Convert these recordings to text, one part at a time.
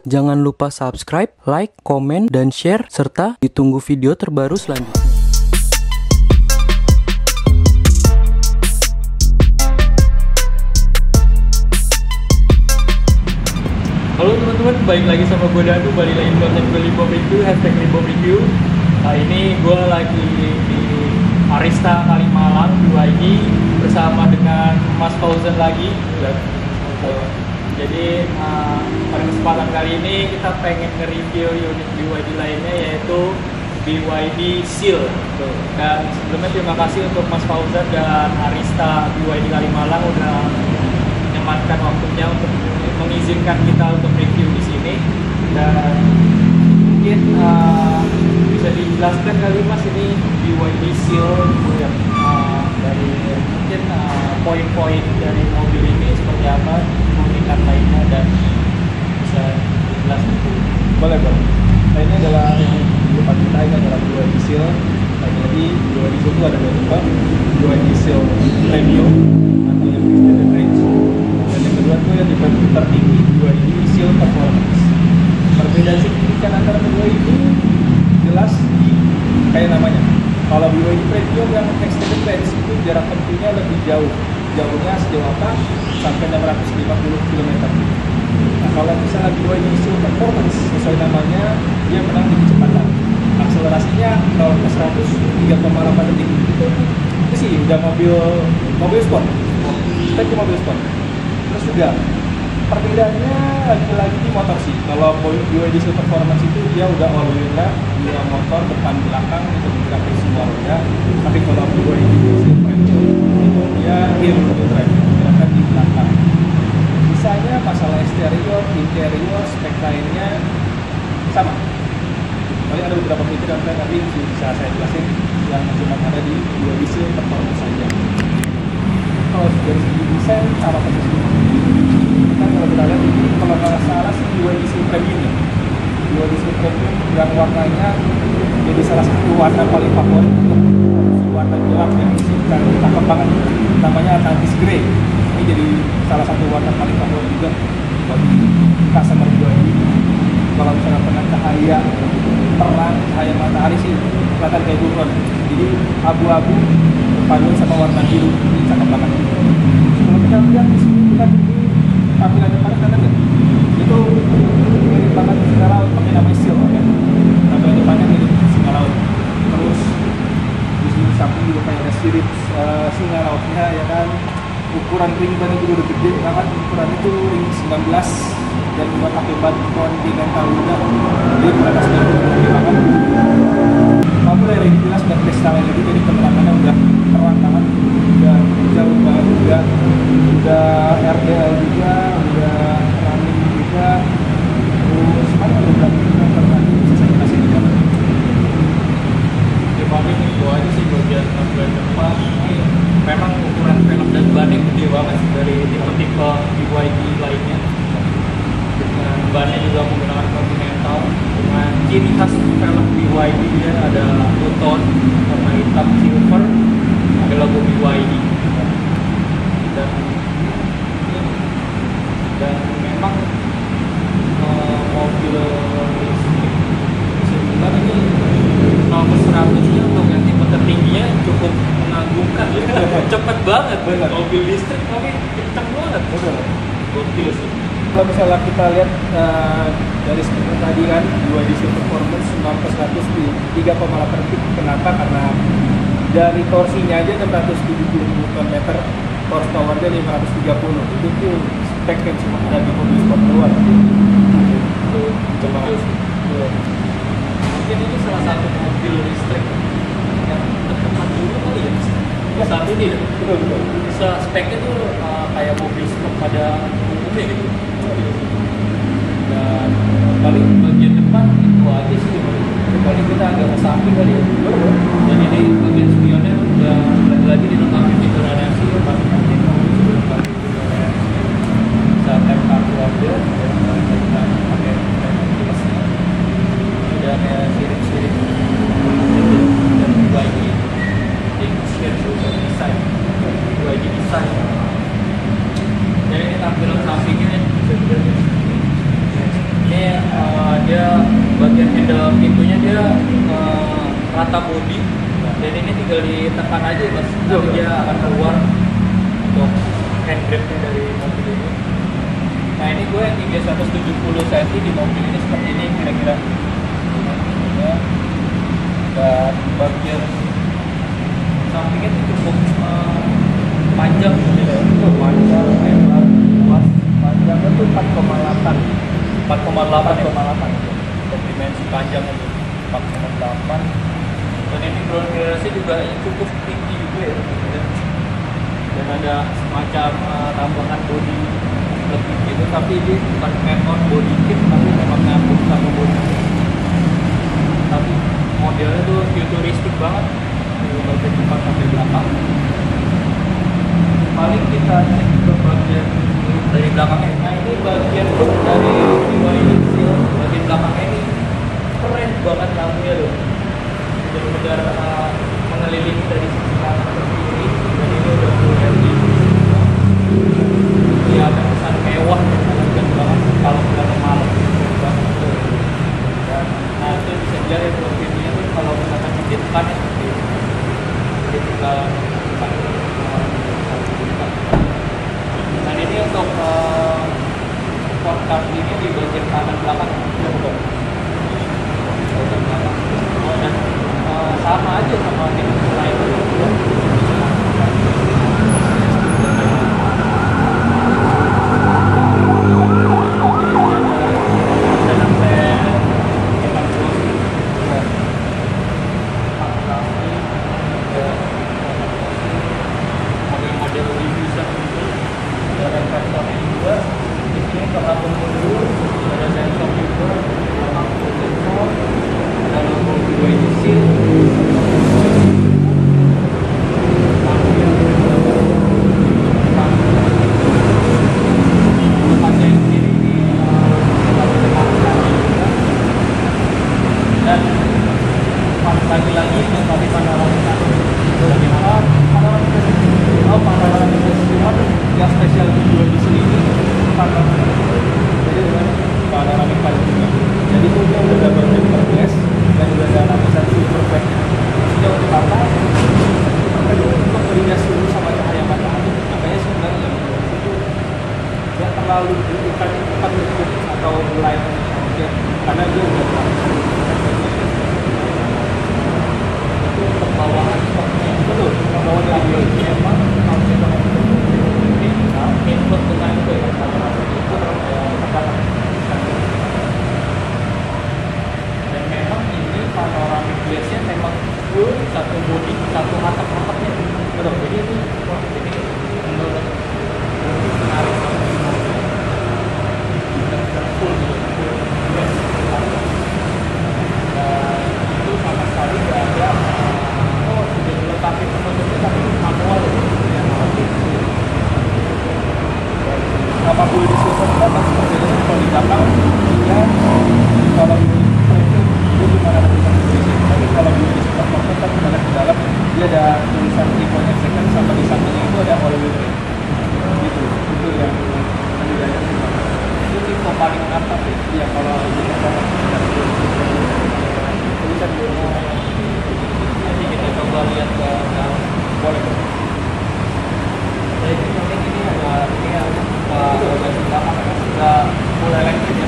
Jangan lupa subscribe, like, komen, dan share, serta ditunggu video terbaru selanjutnya. Halo teman-teman, balik lagi sama gue Danu, balik lagi di konten gue Limbom Review, hashtag Limbom Review. Nah ini gue lagi di Arista Kalimalang 2 ini bersama dengan Mas Fauzan lagi. Jadi pada kesempatan kali ini kita pengen nge-review unit BYD lainnya, yaitu BYD Seal. Dan sebelumnya terima kasih untuk Mas Fauzan dan Arista BYD Kalimalang udah menyempatkan waktunya untuk mengizinkan kita untuk review di sini. Dan mungkin bisa dijelaskan kali Mas, ini BYD Seal yang dari mungkin poin-poin dari mobil ini seperti apa, keunikan lainnya, dan bisa dijelaskan dulu. Boleh. Nah, ini adalah yang di depan kita, ini adalah BYD Seal. Nah, jadi BYD Seal itu ada dua tipe, BYD Seal Premium atau yang extended range, dan yang kedua itu yang tipe tertinggi, BYD Seal Performance. Perbedaan signifikan antara kedua itu jelas di kayak namanya. Kalau BYD Premium yang extended range itu jarak tempuhnya lebih jauh. Jauhnya sejauh apa? Sampai 650 km. Nah, kalau misalnya BYD Seal Performance, sesuai namanya, dia menang di kecepatan. Akselerasinya 0 ke 100 3,8 detik. Itu sih udah mobil sport. Spek mobil sport. Terus juga perbedaannya lagi-lagi di motor sih. Kalau BYD Seal Performance itu dia udah all wheel drive, dua motor depan belakang itu menggerakkan semua roda. Tapi kalau BYD Seal Premium itu dia rear wheel drive, menggerakkan di belakang. Sisanya masalah eksterior, interior, spek lainnya sama. Paling ada beberapa fitur yang nanti bisa saya jelasin yang cuma ada di BYD Seal Performance saja. Kalau dari segi desain sama persis. Kalau kita lihat ini, kalau nggak salah sih BYD Seal Premium ya. BYD Seal Premium yang warnanya jadi salah satu warna paling favorit untuk warna gelap yang kita kembangkan, namanya Atlantis Grey. Ini jadi salah satu warna paling favorit juga bagi customer BYD. Kalau misalnya kena cahaya terang, cahaya matahari sih kelihatan kayak buron. Jadi abu-abu berpadu sama warna biru, ini cakep banget. Kalau kita lihat di sini, kita di tampilan depan kan ada itu mirip banget singa laut, pakai nama Seal ya. Tampilan depannya mirip singa laut. Terus di sini samping juga kayak ada sirip singa lautnya ya kan. Ukuran ring ban juga udah gede banget, ukuran itu ring 19 dan juga pakai ban Continental juga. Jadi kualitasnya gede banget. Lampu dari jelas udah kristal LED, jadi penerangannya udah terang banget, udah jauh banget juga, udah RDL juga, udah running juga. Terus mana ada berapa kilometer tadi bisa saya jelasin juga. Di paling itu aja sih bagian tampilan depan. Ini memang ukuran velg dan bannya gede banget dari tipe-tipe BYD lainnya. Dengan bannya juga menggunakan Continental. Dengan ciri khas velg BYD dia ada two-tone warna hitam silver, ada logo BYD. Dan memang mobil listrik bisa dibilang ini 0 ke 100-nya untuk yang tipe tertingginya cukup mengagumkan ya. Cepet banget. Mobil listrik tapi kenceng banget. Gokil sih. Kalau misalnya kita lihat dari seperti tadi kan, BYD Seal Performance 0 ke 100 di 3,8 detik. Kenapa? Karena dari torsinya aja 670 Nm, horsepower-nya 530. Itu tuh spek yang cuma ada di mobil sport luar. Itu coba sih. Mungkin ini salah satu mobil listrik yang terkenal dulu kali ya. Saat ini ya. Betul. Speknya tuh kayak mobil sport pada umumnya gitu. Dan paling bagian depan itu aja sih. Paling kita agak ke samping kali ya. Dan ini bagian spionnya udah lagi dilengkapi fitur NFC. Bisa tap kartu aja. Kita pakai plusnya. Udah kayak sirip-sirip dan BYD. Design BYD design. Jadi ini tampilan sampingnya ini rata bodi, dan ini tinggal ditekan aja ya, Mas. Nanti dia akan keluar untuk hand grip-nya dari mobil ini. Nah ini gue yang tinggi 170 cm di mobil ini seperti ini kira-kira. Dan bagian sampingnya itu cukup panjang gitu ya. Panjang, lebar, luas. Panjangnya tuh 4,8 untuk dimensi panjang itu 4,8. Dan ini ground clearance juga cukup tinggi juga ya. Dan ada semacam tambahan bodi lebih gitu, tapi ini bukan add-on body kit, tapi memang nyambung sama bodi. Tapi modelnya tuh futuristik banget dari bagian depan sampai belakang. Paling kita cek ke bagian dari belakangnya. Nah ini bagian hook dari BYD Seal, bagian belakangnya ini keren banget lampunya loh. Benar-benar mengelilingi dari sisi kanan ke kiri, dan ini udah full LED. Ya ada kesan mewah, elegan banget kalau udah malam. Nah itu bisa dilihat ya kalau videonya tuh kalau misalkan ditekan ya seperti ini. Jadi tinggal tekan. Dan ini untuk port ini di bagian kanan belakang ya betul. Bagian belakang. Oh, dan sama aja sama yang lain. Terlalu bukan atau mulai karena dia udah itu pembawaan stoknya betul pembawaan dari memang kalau kita input dengan itu ya dan memang ini panoramic glass-nya memang full satu bodi satu atap-atapnya betul jadi itu menurut menarik full glass dan itu sama sekali nggak ada sudah dilengkapi penutupnya tapi manual ya apapun di sini kan seperti ini kalau di belakang ya kalau di itu cuma ada tulisan tapi kalau di super market kan kita lihat di dalam dia ada tulisan 3.8 second sama di sampingnya itu ada all wheel drive gitu itu yang bedanya itu tipe paling atas ya kalau di tulisan jadi kita coba lihat ke boleh jadi ini ada ini bagasi belakang sudah full elektrik ya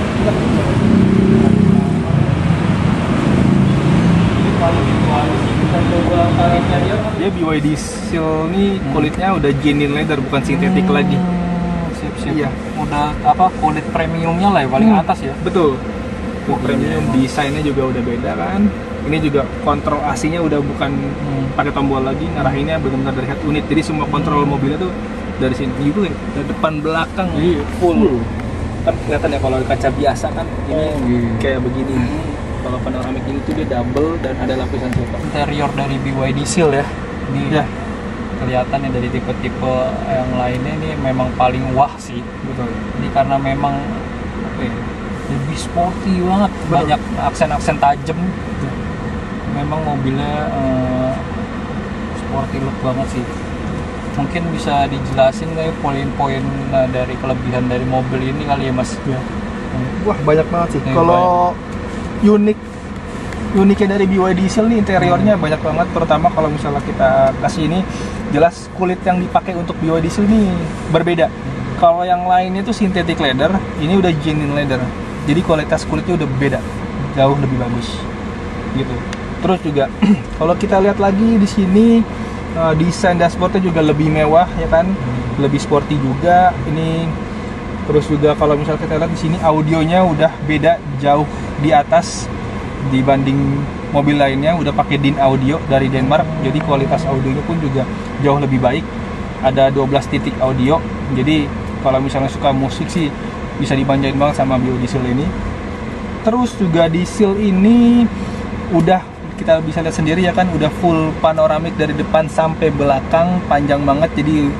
ini paling visualis sih kita coba karetnya dia BYD Seal ini kulitnya udah genuine leather bukan sintetik lagi. Sip. Iya. Udah apa kulit premiumnya lah ya paling atas ya. Betul. Premium desainnya juga udah beda kan. Ini juga kontrol AC-nya udah bukan pakai tombol lagi, ngarahinnya benar-benar dari head unit. Jadi semua kontrol mobilnya tuh dari sini gitu ya. Dari depan belakang full. Kan kelihatan ya kalau kaca biasa kan ini kayak begini. Kalau panoramik ini tuh dia double dan ada lapisan silver. Interior dari BYD Seal ya. Ini Ya. kelihatan ya dari tipe-tipe yang lainnya ini memang paling wah sih. Betul. Ini karena memang apa ya, lebih sporty banget, banyak aksen-aksen tajam. Memang mobilnya sporty look banget sih. Mungkin bisa dijelasin kayak poin-poin dari kelebihan dari mobil ini kali ya Mas? Ya. Wah banyak banget sih. Kalau unik uniknya dari BYD Seal nih interiornya banyak banget, terutama kalau misalnya kita kasih ini jelas kulit yang dipakai untuk BYD Seal nih berbeda. Kalau yang lain itu synthetic leather, ini udah genuine leather. Jadi kualitas kulitnya udah beda, jauh lebih bagus gitu. Terus juga kalau kita lihat lagi di sini desain dashboardnya juga lebih mewah ya kan, lebih sporty juga ini. Terus juga kalau misalnya kita lihat di sini audionya udah beda jauh di atas dibanding mobil lainnya, udah pakai DIN audio dari Denmark. Jadi kualitas audionya pun juga jauh lebih baik. Ada 12 titik audio. Jadi kalau misalnya suka musik sih bisa dimanjain banget sama BYD Seal ini. Terus juga di Seal ini udah kita bisa lihat sendiri ya kan, udah full panoramik dari depan sampai belakang, panjang banget. Jadi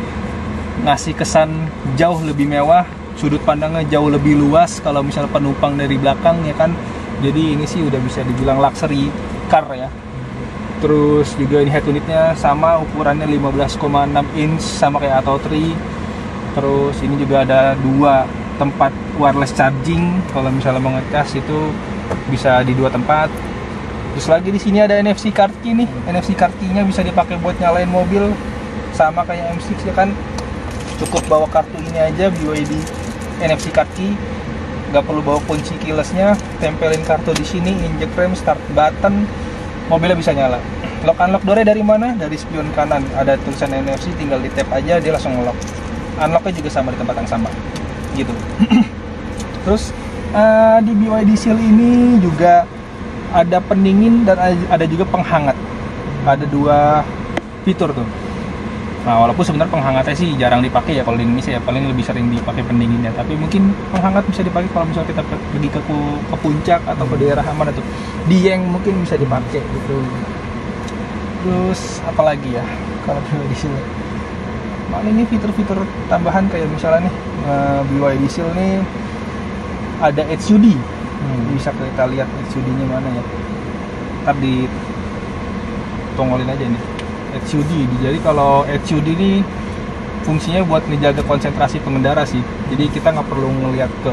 ngasih kesan jauh lebih mewah. Sudut pandangnya jauh lebih luas kalau misalnya penumpang dari belakang ya kan. Jadi ini sih udah bisa dibilang luxury car ya. Terus juga ini head unitnya sama, ukurannya 15,6 inch sama kayak Atto 3. Terus ini juga ada 2 tempat wireless charging. Kalau misalnya mau ngecas itu bisa di 2 tempat. Terus lagi di sini ada NFC card key nih. NFC card key-nya bisa dipakai buat nyalain mobil sama kayak M6 ya kan. Cukup bawa kartu ini aja, BYD NFC card key. Nggak perlu bawa kunci keyless-nya, tempelin kartu di sini, injek rem, start button, mobilnya bisa nyala. Lock unlock door-nya dari mana? Dari spion kanan. Ada tulisan NFC, tinggal di tap aja dia langsung nge-lock. Unlock-nya juga sama di tempat yang sama. Gitu. Terus di BYD Seal ini juga ada pendingin dan ada juga penghangat. Ada 2 fitur tuh. Nah, walaupun sebenarnya penghangatnya sih jarang dipakai ya kalau di Indonesia ya, paling lebih sering dipakai pendinginnya. Tapi mungkin penghangat bisa dipakai kalau misalnya kita pergi ke puncak atau ke daerah mana tuh. Dieng mungkin bisa dipakai gitu. Terus apalagi ya kalau BYD Seal? Nah, ini fitur-fitur tambahan kayak misalnya nih BYD Seal nih ada HUD. Bisa kita lihat HUD-nya mana ya. Ntar ditongolin aja nih. HUD. Jadi kalau HUD ini fungsinya buat ngejaga konsentrasi pengendara sih. Jadi kita nggak perlu ngelihat ke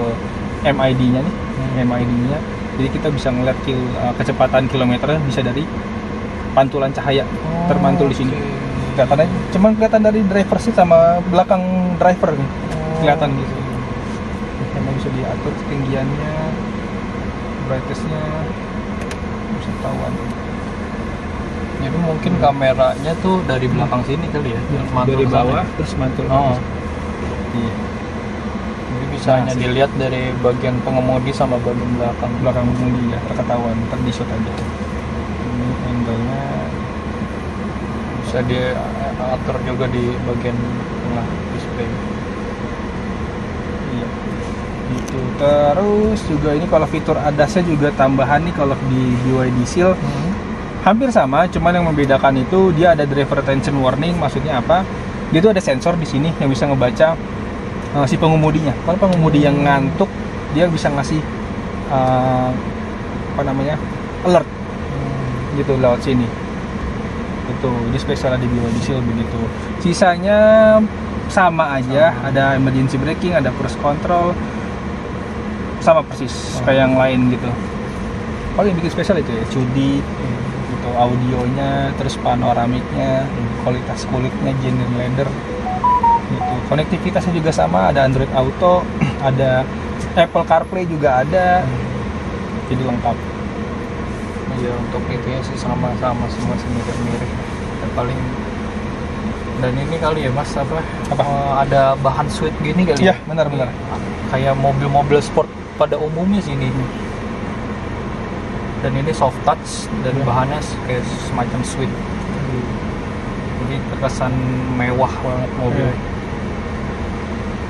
MID-nya nih, MID-nya. Jadi kita bisa ngelihat kecepatan kilometernya bisa dari pantulan cahaya termantul di sini. Kelihatannya cuman kelihatan dari driver seat sama belakang driver nih. Kelihatan gitu. Emang bisa diatur ketinggiannya, brightness-nya, bisa ketahuan. Jadi mungkin kameranya tuh dari belakang sini kali ya, dari bawah terus mantul. Iya. Jadi bisa hanya dilihat dari bagian pengemudi sama bagian belakang pengemudi ya, terketahuan, terdisut aja. Ini angle-nya bisa diatur juga di bagian tengah display. Iya. Gitu. Terus juga ini kalau fitur ADAS-nya juga tambahan nih kalau di BYD Seal. Hampir sama, cuman yang membedakan itu dia ada driver attention warning. Maksudnya apa? Dia tuh ada sensor di sini yang bisa ngebaca si pengemudinya. Kalau pengemudi yang ngantuk, dia bisa ngasih alert gitu lewat sini. Itu di spesial di BYD Seal begitu. Sisanya sama aja, ada emergency braking, ada cruise control, sama persis kayak yang lain gitu. Paling bikin spesial itu ya, HUD, gitu, audionya, terus panoramiknya, kualitas kulitnya genuine leather, gitu. Konektivitasnya juga sama, ada Android Auto, ada Apple CarPlay juga ada, jadi lengkap. Ya untuk itunya sih sama-sama semua mirip-mirip. Dan paling dan ini kali ya Mas apa? Ada bahan suede gini kali ya? Ya, benar-benar. Kayak mobil-mobil sport pada umumnya sih ini. Dan ini soft touch dan bahannya kayak semacam suede. Jadi terkesan mewah banget mobil.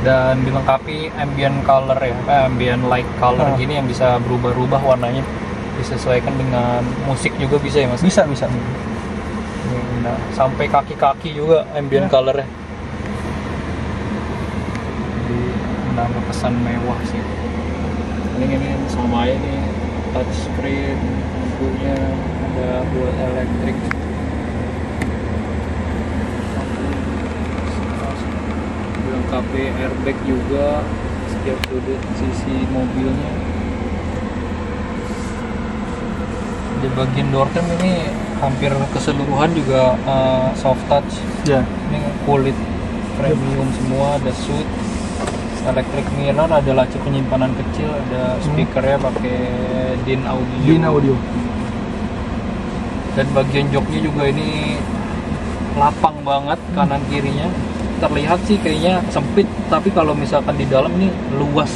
Dan dilengkapi ambient color ya, ambient light color gini yang bisa berubah-ubah warnanya, disesuaikan dengan musik juga bisa ya Mas? Bisa. Nah, sampai kaki-kaki juga ambient colornya. Jadi menambah kesan mewah sih. Paling ini sama aja nih, touch screen, lampunya ada buat elektrik. Dilengkapi airbag juga setiap sudut sisi mobilnya. Di bagian door trim ini hampir keseluruhan juga soft touch. Ya. Ini kulit premium semua, ada soot, electric mirror, ada laci penyimpanan kecil, ada speakernya pakai DIN audio. DIN audio. Dan bagian joknya juga ini lapang banget kanan kirinya. Terlihat sih kayaknya sempit, tapi kalau misalkan di dalam ini luas.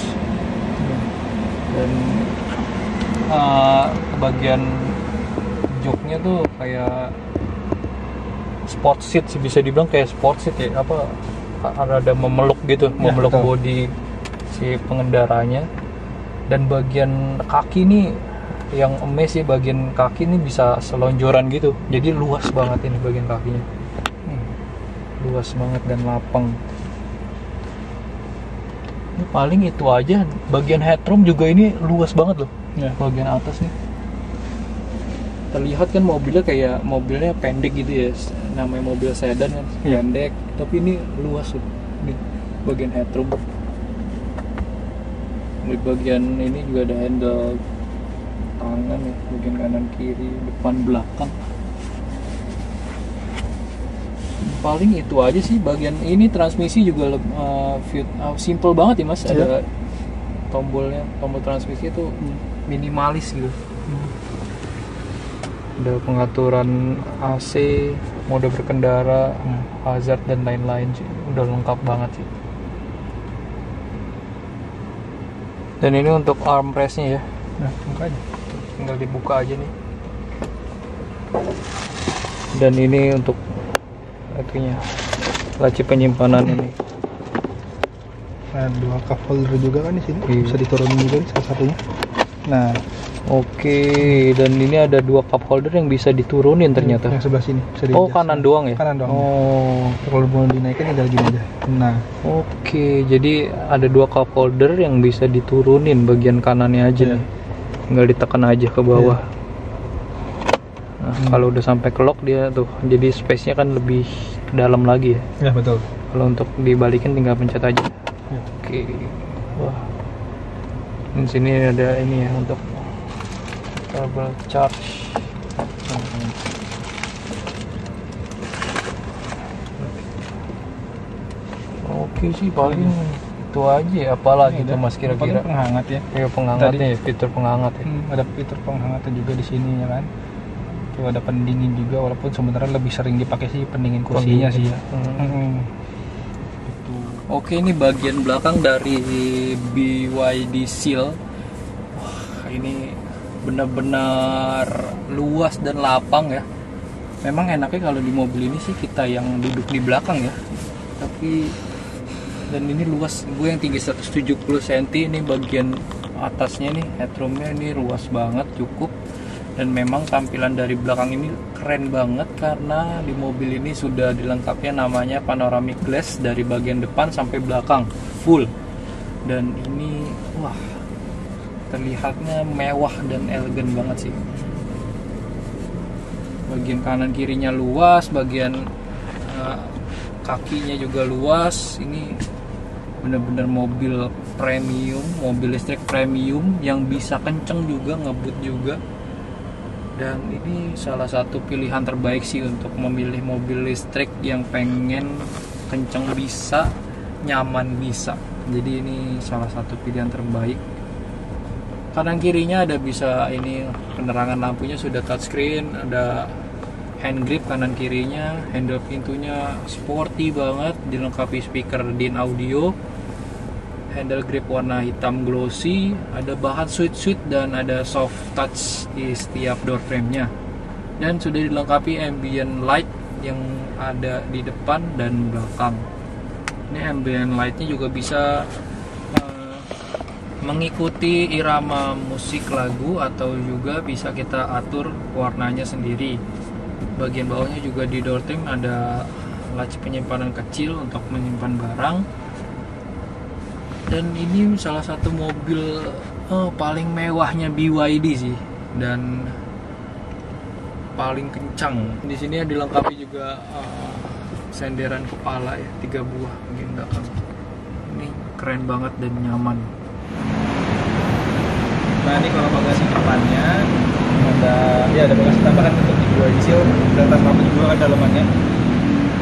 Dan bagian joknya tuh kayak sport seat sih, bisa dibilang kayak sport seat ya, apa ada memeluk gitu, memeluk betul. bodi si pengendaranya. Dan bagian kaki nih yang emes sih, bagian kaki ini bisa selonjoran gitu, jadi luas banget ini bagian kakinya. Luas banget dan lapang. Ini paling itu aja. Bagian headroom juga ini luas banget loh. Ya. Bagian atas nih terlihat kan mobilnya kayak mobilnya pendek gitu ya, namanya mobil sedan kan, pendek, tapi ini luas loh. Ini bagian headroom. Di bagian ini juga ada handle tangan ya, bagian kanan kiri, depan belakang. Paling itu aja sih. Bagian ini transmisi juga simple banget ya mas. Ada tombolnya, tombol transmisi itu minimalis gitu. Ada pengaturan AC, mode berkendara, hazard dan lain-lain sih. Udah lengkap banget sih. Dan ini untuk armrestnya ya. Nah, buka aja. Tinggal dibuka aja nih. Dan ini untuk itunya, laci penyimpanan ini. Nah, 2 cup holder juga kan di sini. Iya. Bisa diturunin juga nih salah satunya. Nah, Oke, dan ini ada 2 cup holder yang bisa diturunin ternyata. yang sebelah sini bisa Oh, di-adjust. kanan doang ya? Kanan doang. Oh, Kalau mau dinaikin tinggal gini aja. Nah, oke. Jadi ada 2 cup holder yang bisa diturunin bagian kanannya aja Iya. nih. Tinggal ditekan aja ke bawah. Nah, kalau udah sampai ke lock dia tuh, jadi space-nya kan lebih ke dalam lagi ya. ya betul. Kalau untuk dibalikin tinggal pencet aja. Ya. Oke. Wah. Di sini ada ini ya untuk double charge. Oke sih paling itu aja ya. Apalagi tuh mas Paling kira-kira? penghangat ya. Ya penghangatnya ya, fitur penghangat ya. Ada fitur penghangatan juga di sini ya kan. Tuh ada pendingin juga, walaupun sebenarnya lebih sering dipakai sih pendingin kursinya sih ya. Oke, ini bagian belakang dari BYD Seal. Wah, ini benar-benar luas dan lapang ya. Memang enaknya kalau di mobil ini sih kita yang duduk di belakang ya. Tapi dan ini luas. Gue yang tinggi 170 cm, ini bagian atasnya nih, headroomnya ini luas banget, cukup. Dan memang tampilan dari belakang ini keren banget karena di mobil ini sudah dilengkapinya namanya panoramic glass dari bagian depan sampai belakang full. Dan ini wah, terlihatnya mewah dan elegan banget sih. Bagian kanan kirinya luas, bagian kakinya juga luas. Ini bener-bener mobil premium, mobil listrik premium yang bisa kenceng juga, ngebut juga. Dan ini salah satu pilihan terbaik sih untuk memilih mobil listrik yang pengen kenceng bisa, nyaman bisa. Jadi ini salah satu pilihan terbaik. Kanan kirinya ada bisa ini penerangan lampunya sudah touchscreen, ada hand grip kanan kirinya, handle pintunya sporty banget, dilengkapi speaker DIN audio, handle grip warna hitam glossy, ada bahan suit dan ada soft touch di setiap door frame-nya. Dan sudah dilengkapi ambient light yang ada di depan dan belakang. Ini ambient light-nya juga bisa mengikuti irama musik lagu atau juga bisa kita atur warnanya sendiri. Bagian bawahnya juga di door trim ada laci penyimpanan kecil untuk menyimpan barang. Dan ini salah satu mobil paling mewahnya BYD sih, dan paling kencang. Di sini dilengkapi juga senderan kepala ya, 3 buah bagian belakang. Ini keren banget dan nyaman. Nah ini kalau bagasi depannya Ada bagasi tambahan untuk di BYD Seal, dan tas mampu juga kan dalamannya.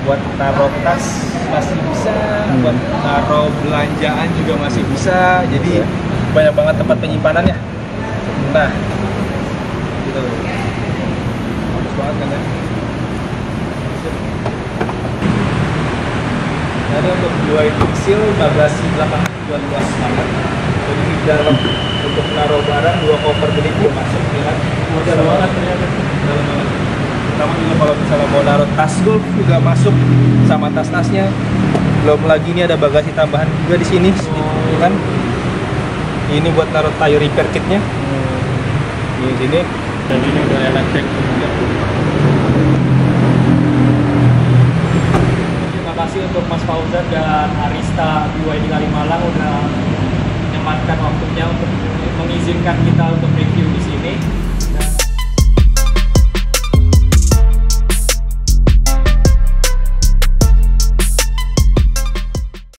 Buat taruh tas masih bisa, buat taruh belanjaan juga masih bisa. Jadi banyak banget tempat penyimpanannya. Nah, gitu. Bagus banget kan ya. Jadi untuk BYD Seal bagasi belakang juga luas banget. Jadi di dalam untuk naruh barang 2 koper gede juga masuk, ya kan? Dalam banget ternyata. Dalam banget. Pertama juga kalau misalnya mau naruh tas golf juga masuk sama tas-tasnya. Belum lagi ini ada bagasi tambahan juga di sini, ya kan? Ini buat naruh tire repair kitnya. Di sini. Dan ini udah elektrik juga. Terima kasih untuk Mas Fauzan dan Arista BYD Kalimalang udah menyempatkan waktunya untuk mengizinkan kita untuk review di sini.